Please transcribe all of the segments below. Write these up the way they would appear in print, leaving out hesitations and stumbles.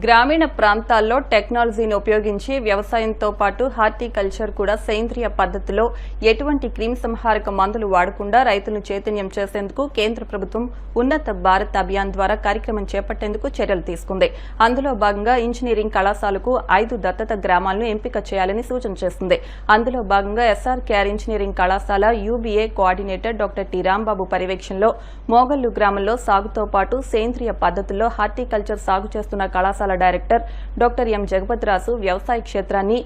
గ్రామీణ ప్రాంతాల్లో టెక్నాలజీని ఉపయోగించి వ్యవసాయంతో పాటు హార్టికల్చర్ కూడా సేంద్రియ పద్ధతిలో ఎటువంటి క్రిమిసంహారక మందులు వాడకుండా రైతులను చైతన్యం చేసేందుకు కేంద్ర ప్రభుత్వం ఉన్నత భారత్ అభియాన్ ద్వారా కార్యక్రమం చేపట్టేందుకు చర్యలు తీసుకుంది. అందులో భాగంగా ఇంజనీరింగ్ కళాశాలకు 5 దత్తత గ్రామాలను ఎంపిక చేయాలని సూచన చేస్తుంది. అందులో భాగంగా ఎస్ఆర్కేఆర్ ఇంజనీరింగ్ కళాశాల యూబీఏ కోఆర్డినేటర్ డాక్టర్ టి రాంబాబు పర్యవేక్షణలో మోగల్లు గ్రామంలో సాగుతో పాటు సేంద్రియ పద్ధతుల్లో హార్టికల్చర్ సాగు చేస్తున్న కళాశాల డైరెక్టర్ డాక్టర్ ఎం జగపతిరాజు వ్యవసాయ క్షేత్రాన్ని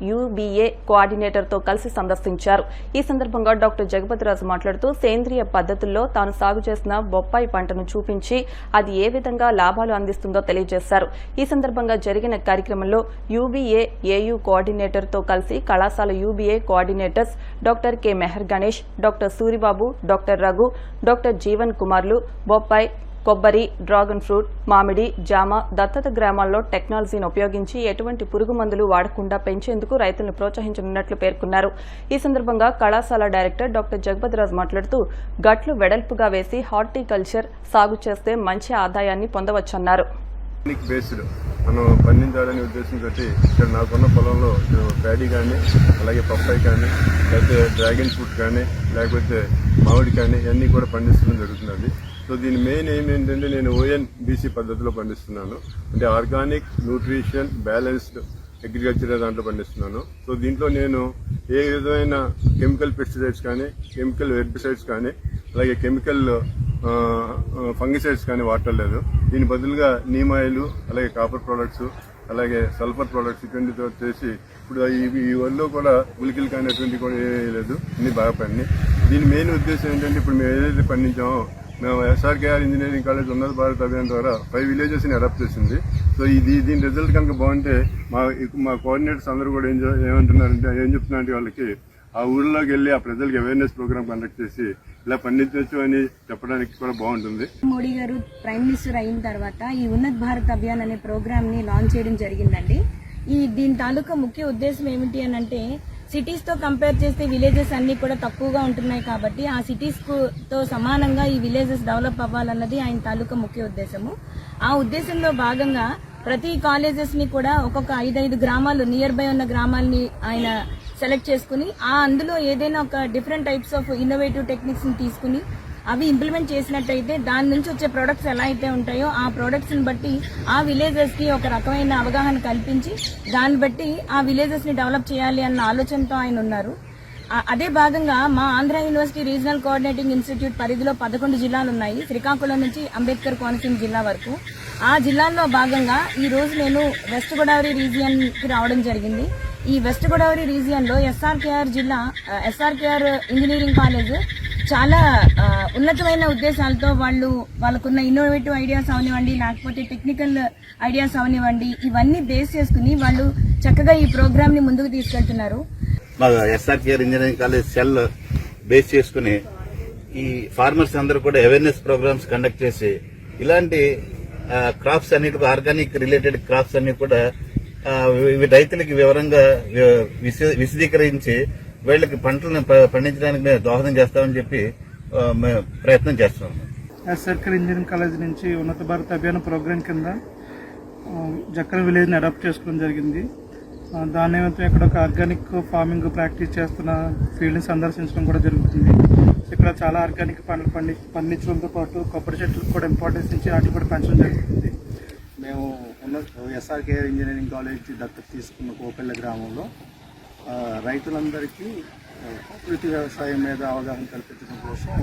యూబీఏ కోఆర్డినేటర్తో కలిసి సందర్శించారు. ఈ సందర్భంగా డాక్టర్ జగపతిరాజు మాట్లాడుతూ సేంద్రియ పద్ధతుల్లో తాను సాగు చేసిన బొప్పాయి పంటను చూపించి అది ఏ విధంగా లాభాలు అందిస్తుందో తెలియజేశారు. ఈ సందర్భంగా జరిగిన కార్యక్రమంలో యూబీఏ ఏయూ కోఆర్డినేటర్తో కలిసి కళాశాల UBA coordinators doctor K Mehar Ganesh, doctor Suribabu, doctor Raghu, doctor Jeevan కుమార్లు బొప్పాయి, కొబ్బరి, డ్రాగన్ ఫ్రూట్, మామిడి, జామ దత్తత గ్రామాల్లో టెక్నాలజీని ఉపయోగించి ఎటువంటి పురుగు మందులు వాడకుండా పెంచేందుకు రైతులను ప్రోత్సహించనున్నట్లు పేర్కొన్నారు. ఈ సందర్భంగా కళాశాల డైరెక్టర్ డాక్టర్ జగపతిరాజు మాట్లాడుతూ గట్లు వెడల్పుగా వేసి హార్టికల్చర్ సాగు చేస్తే మంచి ఆదాయాన్ని పొందవచ్చన్నారు. మనం పండించాలనే ఉద్దేశంతో ఇక్కడ నాకున్న పొలంలో ప్యాడీ కానీ, అలాగే పప్పాయి కానీ, లేకపోతే డ్రాగన్ ఫ్రూట్ కానీ, లేకపోతే మామిడి కానీ ఇవన్నీ కూడా పండించడం జరుగుతున్నది. సో దీని మెయిన్ ఎయిమ్ ఏంటంటే నేను ఓఎన్బీసీ పద్ధతిలో పండిస్తున్నాను. అంటే ఆర్గానిక్, న్యూట్రిషన్, బ్యాలెన్స్డ్ అగ్రికల్చర్ దాంట్లో పండిస్తున్నాను. సో దీంట్లో నేను ఏ విధమైన కెమికల్ పెస్టిసైడ్స్ కానీ, కెమికల్ హెర్బిసైడ్స్ కానీ, అలాగే కెమికల్ ఫంగిసైడ్స్ కానీ వాడలేదు. దీని బదులుగా నీమ్ ఆయిల్, అలాగే కాపర్ ప్రొడక్ట్స్, అలాగే సల్ఫర్ ప్రొడక్ట్స్ ఇటువంటితో చేసి ఇప్పుడు ఈ వల్ల కూడా ఉలికిలు కానీ అటువంటి కూడా లేదు, అన్ని బాగా పండి. దీని మెయిన్ ఉద్దేశం ఏంటంటే ఇప్పుడు మేము ఏదైతే పండించామో మేము ఎస్ఆర్కేఆర్ ఇంజనీరింగ్ కాలేజ్ ఉన్నత భారత్ అభియాన్ ద్వారా 5 విలేజెస్ని అడాప్ట్ చేసింది. సో దీని రిజల్ట్ కనుక బాగుంటే మా కోఆర్డినేటర్స్ అందరూ కూడా ఏమంటున్నారంటే ఏం చెప్తున్నారంటే వాళ్ళకి ఆ ఊర్లోకి వెళ్ళి ఆ ప్రజలకు అవేర్నెస్ ప్రోగ్రామ్ కండక్ట్ చేసి ఇలా పండించవచ్చు అని చెప్పడానికి కూడా బాగుంటుంది. మోడీ గారు ప్రైమ్ మినిస్టర్ అయిన తర్వాత ఈ ఉన్నత్ భారత్ అభియాన్ అనే ప్రోగ్రామ్ ని లాంచ్ చేయడం జరిగిందండి. దీని తాలూకా ముఖ్య ఉద్దేశం ఏమిటి అని అంటే సిటీస్ తో కంపేర్ చేస్తే విలేజెస్ అన్ని కూడా తక్కువగా ఉంటున్నాయి కాబట్టి ఆ సిటీస్ తో సమానంగా ఈ విలేజెస్ డెవలప్ అవ్వాలన్నది ఆయన తాలూకా ముఖ్య ఉద్దేశము. ఆ ఉద్దేశంలో భాగంగా ప్రతి కాలేజెస్ ని కూడా ఒక్కొక్క 5 గ్రామాలు నియర్ బై ఉన్న గ్రామాలని ఆయన సెలెక్ట్ చేసుకుని అందులో ఏదైనా ఒక different types of innovative techniques ని తీసుకుని అవి ఇంప్లిమెంట్ చేసినట్టయితే దాని నుంచి వచ్చే ప్రొడక్ట్స్ ఎలా అయితే ఉంటాయో ఆ ప్రొడక్ట్స్ ని బట్టి ఆ విలేజెస్ కి ఒక రకమైన అవగాహన కల్పించి దాన్ని బట్టి ఆ విలేజెస్ ని డెవలప్ చేయాలి అన్న ఆలోచనతో ఆయన ఉన్నారు. అదే భాగంగా మా Andhra university regional coordinating institute పరిధిలో 11 జిల్లాలు ఉన్నాయి. శ్రీకాకుళం నుంచి అంబేద్కర్ కోనసీమ జిల్లా వరకు. ఆ జిల్లాల్లో భాగంగా ఈ రోజు నేను వెస్ట్ గోదావరి రీజియన్ కి రావడం జరిగింది. ఈ వెస్ట్ గోదావరి రీజియన్ లో ఎస్ఆర్కేఆర్ ఇంజనీరింగ్ కాలేజ్ చాలా ఉన్నతమైన ఉద్దేశాలతో వాళ్ళకున్న ఇన్నోవేటివ్ ఐడియాస్ అవనివ్వండి, లేకపోతే టెక్నికల్ ఐడియాస్ అవనివ్వండి, ఇవన్నీ బేస్ చేసుకుని వాళ్ళు చక్కగా ఈ ప్రోగ్రామ్ ని ముందుకు తీసుకెళ్తున్నారు. SRKR engineering college cell base చేసుకుని ఈ ఫార్మర్స్ అందరూ కూడా అవేర్నెస్ ప్రోగ్రామ్స్ కండక్ట్ చేసి ఇలాంటి క్రాప్స్ అన్నిటి ఆర్గానిక్ రిలేటెడ్ క్రాప్స్ అన్ని కూడా రైతులకి వివరంగా విశదీకరించి వీళ్ళకి పంటలను పండించడానికి మేము దోహదం చేస్తామని చెప్పి మేము ప్రయత్నం చేస్తున్నాం. ఎస్ఆర్కేఆర్ ఇంజనీరింగ్ కాలేజ్ నుంచి ఉన్నత భారత్ అభియాన్ ప్రోగ్రాం కింద జక్కల విలేజ్ని అడాప్ట్ చేసుకోవడం జరిగింది. దాని నిమిత్తం ఇక్కడ ఒక ఆర్గానిక్ ఫార్మింగ్ ప్రాక్టీస్ చేస్తున్న ఫీల్డ్ని సందర్శించడం కూడా జరుగుతుంది. ఇక్కడ చాలా ఆర్గానిక్ పంటలు పండించడంతో పాటు కొబ్బరి చెట్లకు కూడా ఇంపార్టెన్స్ ఇచ్చి వాటిని కూడా పెంచడం జరుగుతుంది. మేము ఎస్ఆర్కేఆర్ ఇంజనీరింగ్ కాలేజ్ దత్తత తీసుకున్న కోపెల్ల గ్రామంలో రైతులందరికీ ప్రకృతి వ్యవసాయం మీద అవగాహన కల్పించడం కోసం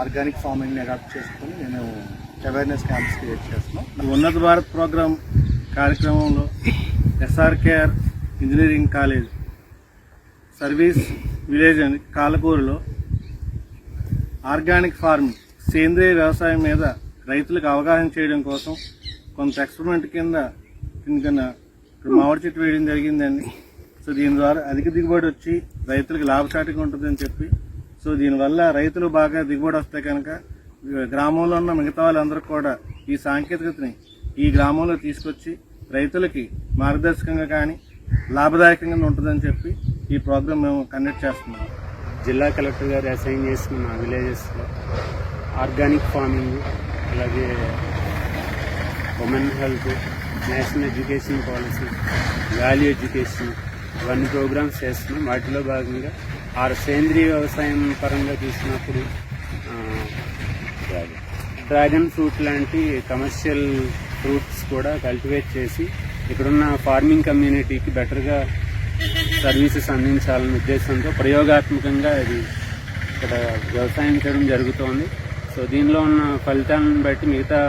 ఆర్గానిక్ ఫార్మింగ్ని అడాప్ట్ చేసుకుని నేను అవేర్నెస్ క్యాంప్స్ క్రియేట్ చేస్తున్నాం. ఉన్నత భారత్ ప్రోగ్రాం కార్యక్రమంలో SRKR engineering college service village అని కాలకూరులో ఆర్గానిక్ ఫార్మింగ్ సేంద్రియ వ్యవసాయం మీద రైతులకు అవగాహన చేయడం కోసం కొంత ఎక్స్పెరిమెంట్ కింద మామిడి చెట్టు వేయడం జరిగిందండి. సో దీని ద్వారా అధిక దిగుబడి వచ్చి రైతులకు లాభసాటిగా ఉంటుందని చెప్పి సో దీనివల్ల రైతులు బాగా దిగుబడి వస్తే కనుక గ్రామంలో ఉన్న మిగతా వాళ్ళందరూ కూడా ఈ సాంకేతికతని ఈ గ్రామంలో తీసుకొచ్చి రైతులకి మార్గదర్శకంగా కానీ లాభదాయకంగా ఉంటుందని చెప్పి ఈ ప్రోగ్రాం మేము కండక్ట్ చేస్తున్నాం. జిల్లా కలెక్టర్ గారు అసైన్ చేసిన మా విలేజెస్లో ఆర్గానిక్ ఫార్మింగ్, అలాగే women health, national education policy, value education, ఇవన్నీ ప్రోగ్రామ్స్ చేస్తున్నాం. వాటిలో భాగంగా సేంద్రీయ వ్యవసాయం పరంగా చూసినప్పుడు డ్రాగన్ ఫ్రూట్ లాంటి కమర్షియల్ ఫ్రూట్స్ కూడా కల్టివేట్ చేసి ఇక్కడున్న ఫార్మింగ్ కమ్యూనిటీకి బెటర్గా సర్వీసెస్ అందించాలనే ఉద్దేశంతో ప్రయోగాత్మకంగా ఇది ఇక్కడ వ్యవసాయం చేయడం జరుగుతోంది. సో దీనిలో ఉన్న ఫలితాలను బట్టి మిగతా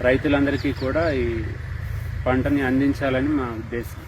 రైతులందరికీ కూడా ఈ పంటని అందించాలని మా ఉద్దేశం.